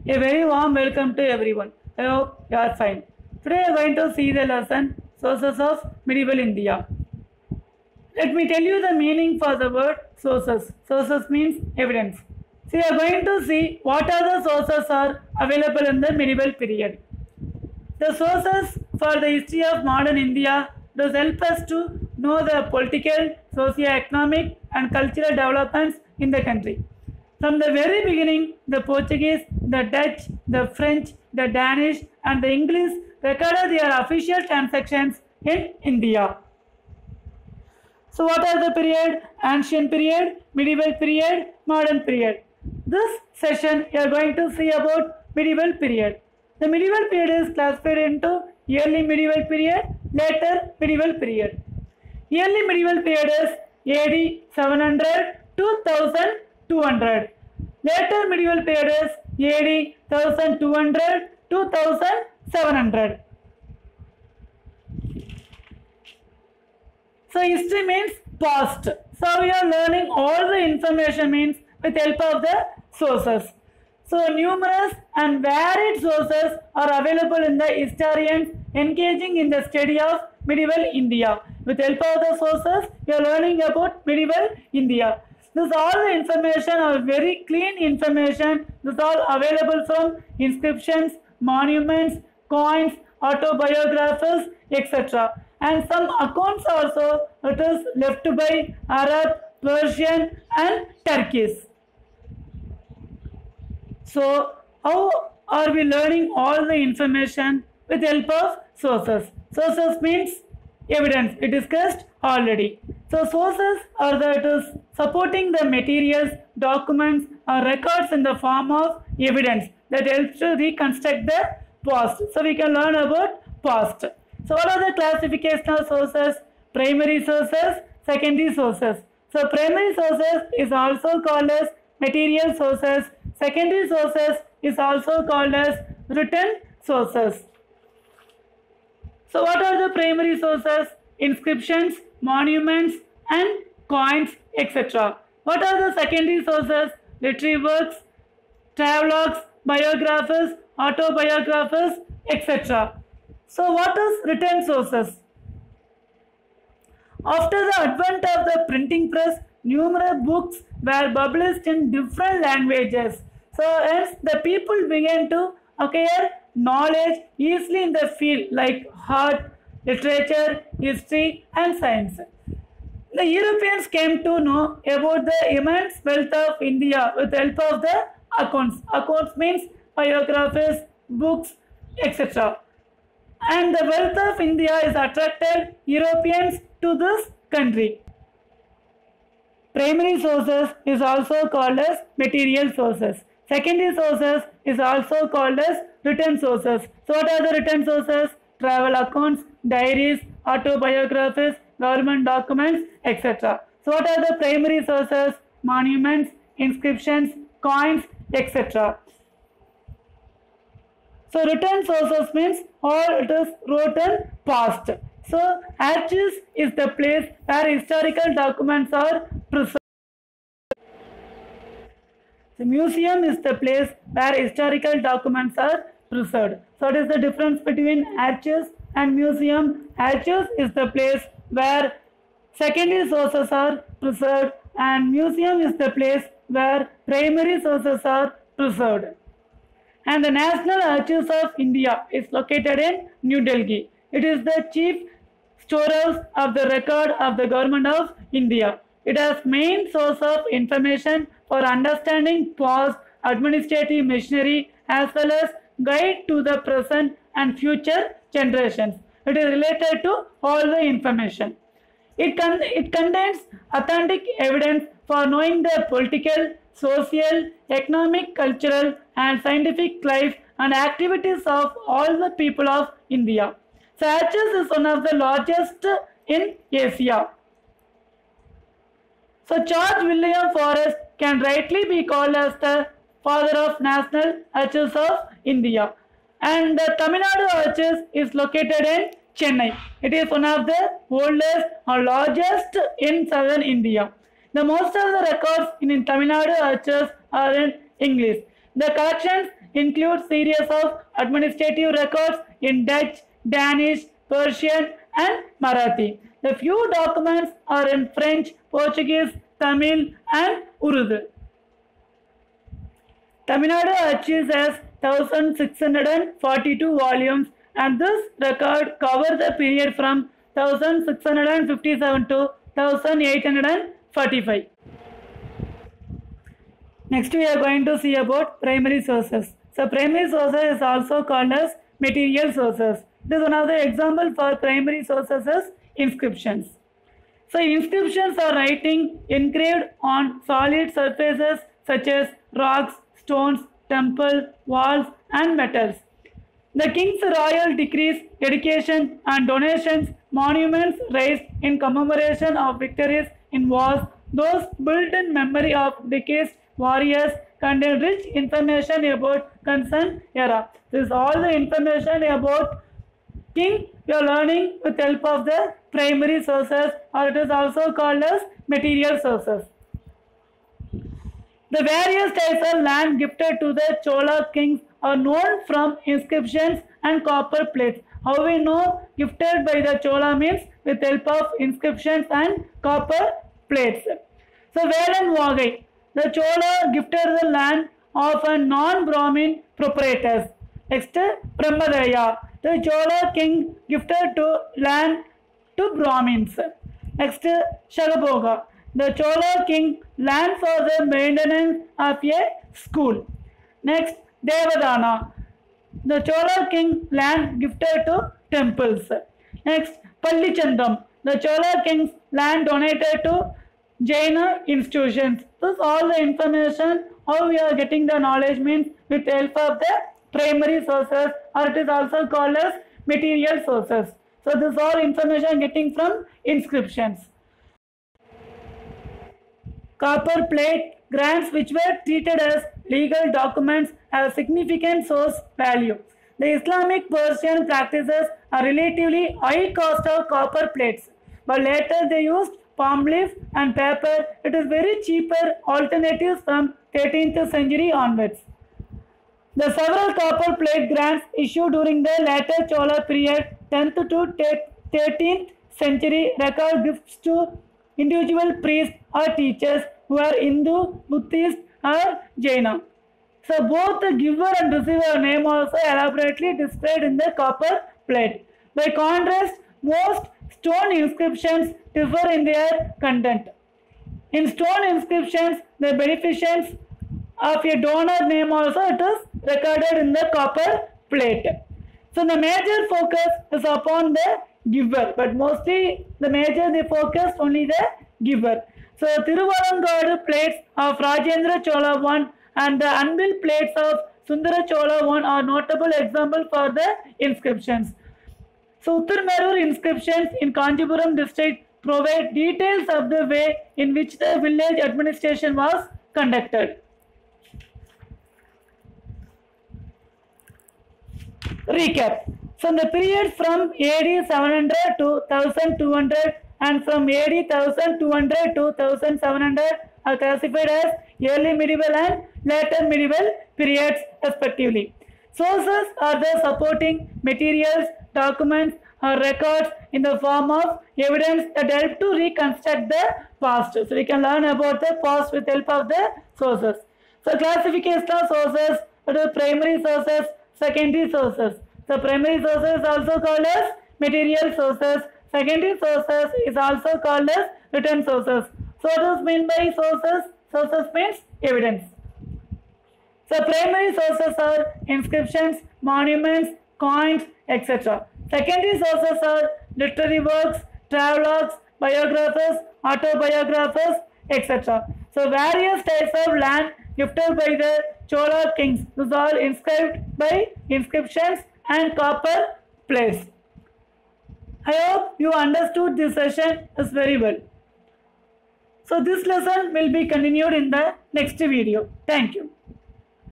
A very warm welcome to everyone. I hope you are fine. Today I am going to see the lesson Sources of Medieval India. Let me tell you the meaning for the word sources. Sources means evidence. So we are going to see what are the sources are available in the medieval period. The sources for the history of modern India does help us to know the political, socio-economic and cultural developments in the country. From the very beginning, the Portuguese, the Dutch, the French, the Danish and the English recorded their official transactions in India. So what are the period? Ancient period, medieval period, modern period. This session we are going to see about medieval period. The medieval period is classified into early medieval period, later medieval period. Early medieval period is AD 700 to 1200. Later medieval period is AD 1200 to 1700. So history means past. So we are learning all the information means with help of the sources. So numerous and varied sources are available in the historians engaging in the study of medieval India. With help of the sources, we are learning about medieval India. This all the information are very clean information. This all available from inscriptions, monuments, coins, autobiographies, etc. And some accounts also it is left by Arab, Persian and Turkish. So how are we learning all the information with help of sources? Sources means evidence, we discussed already. So sources are that is supporting the materials, documents or records in the form of evidence that helps to reconstruct the past. So we can learn about past. So what are the classification of sources? Primary sources, secondary sources. So primary sources is also called as material sources. Secondary sources is also called as written sources. So what are the primary sources? Inscriptions, monuments and coins, etc. What are the secondary sources? Literary works, travelogues, biographies, autobiographies, etc. So what is written sources? After the advent of the printing press, numerous books were published in different languages. So hence the people began to acquire knowledge easily in the field like art, literature, history and science. The Europeans came to know about the immense wealth of India with the help of the accounts. Accounts means biographies, books, etc. And the wealth of India is attracted Europeans to this country. Primary sources is also called as material sources. Secondary sources is also called as written sources. So what are the written sources? Travel accounts, diaries, autobiographies, government documents, etc. So what are the primary sources? Monuments, inscriptions, coins, etc. So written sources means all it is written past. So archives is the place where historical documents are preserved. The museum is the place where historical documents are preserved. So what is the difference between archives and museum? Archives is the place where secondary sources are preserved and museum is the place where primary sources are preserved. And the National Archives of India is located in New Delhi. It is the chief storehouse of the record of the Government of India. It has main source of information for understanding past administrative machinery as well as guide to the present and future generations. It is related to all the information. It contains authentic evidence for knowing the political, social, economic, cultural and scientific life and activities of all the people of India. So Archives is one of the largest in Asia. So George William Forrest can rightly be called as the father of National Archives of India. And the Tamil Nadu Archives is located in Chennai. It is one of the oldest or largest in southern India. The most of the records in Tamil Nadu Archives are in English. The collections include series of administrative records in Dutch, Danish, Persian, and Marathi. The few documents are in French, Portuguese, Tamil, and Urdu. Tamil Nadu Archives has 1642 volumes, and this record covers the period from 1657 to 1845. Next we are going to see about primary sources. So primary sources is also called as material sources. This is one of the example for primary sources is inscriptions. So inscriptions are writing engraved on solid surfaces such as rocks, stones, temple, walls, and metals. The king's royal decrees, dedication, and donations, monuments raised in commemoration of victories in wars, those built in memory of deceased warriors, contain rich information about concerned era. This is all the information about king we are learning with help of the primary sources, or it is also called as material sources. The various types of land gifted to the Chola kings are known from inscriptions and copper plates. How we know gifted by the Chola means with help of inscriptions and copper plates. So Velan Vagai, the Chola gifted the land of a non-Brahmin proprietors. Next, Brahmadaya, the Chola king gifted to land to Brahmins. Next, Shagaboga, the Chola king land for the maintenance of a school. Next, Devadana, the Chola king land gifted to temples. Next, Pallichandam, the Chola king's land donated to Jaina institutions. This all the information how we are getting the knowledge means with help of the primary sources, or it is also called as material sources. So this all information getting from inscriptions. Copper plate grants which were treated as legal documents have significant source value. The Islamic Persian practices a relatively high cost of copper plates, but later they used palm leaf and paper. It is very cheaper alternatives from 13th century onwards. The several copper plate grants issued during the later Chola period, 10th to 13th century, record gifts to individual priests or teachers who are Hindu, Buddhist, or Jaina. So both the giver and receiver name also elaborately displayed in the copper plate. By contrast, most stone inscriptions differ in their content. In stone inscriptions, the beneficence of a donor name also it is recorded in the copper plate. So the major focus is upon the giver, but mostly the major they focus only the giver. So Tiruvalangadu plates of Rajendra Chola I and the unbuilt plates of Sundara Chola I are notable examples for the inscriptions. So Uttarmerur inscriptions in Kanchipuram district provide details of the way in which the village administration was conducted. Recap. So in the period from AD 700 to 1200 and from AD 1200 to 1700 are classified as early medieval and later medieval periods respectively. Sources are the supporting materials, documents, or records in the form of evidence that help to reconstruct the past. So we can learn about the past with help of the sources. So classification of sources, primary sources, secondary sources. So primary sources is also called as material sources. Secondary sources is also called as written sources. So what does mean by sources? Sources means evidence. So primary sources are inscriptions, monuments, coins, etc. Secondary sources are literary works, travelogues, biographers, autobiographers, etc. So various types of land gifted by the Chola kings. These are inscribed by inscriptions and copper plates. I hope you understood this session is very well. So this lesson will be continued in the next video. Thank you.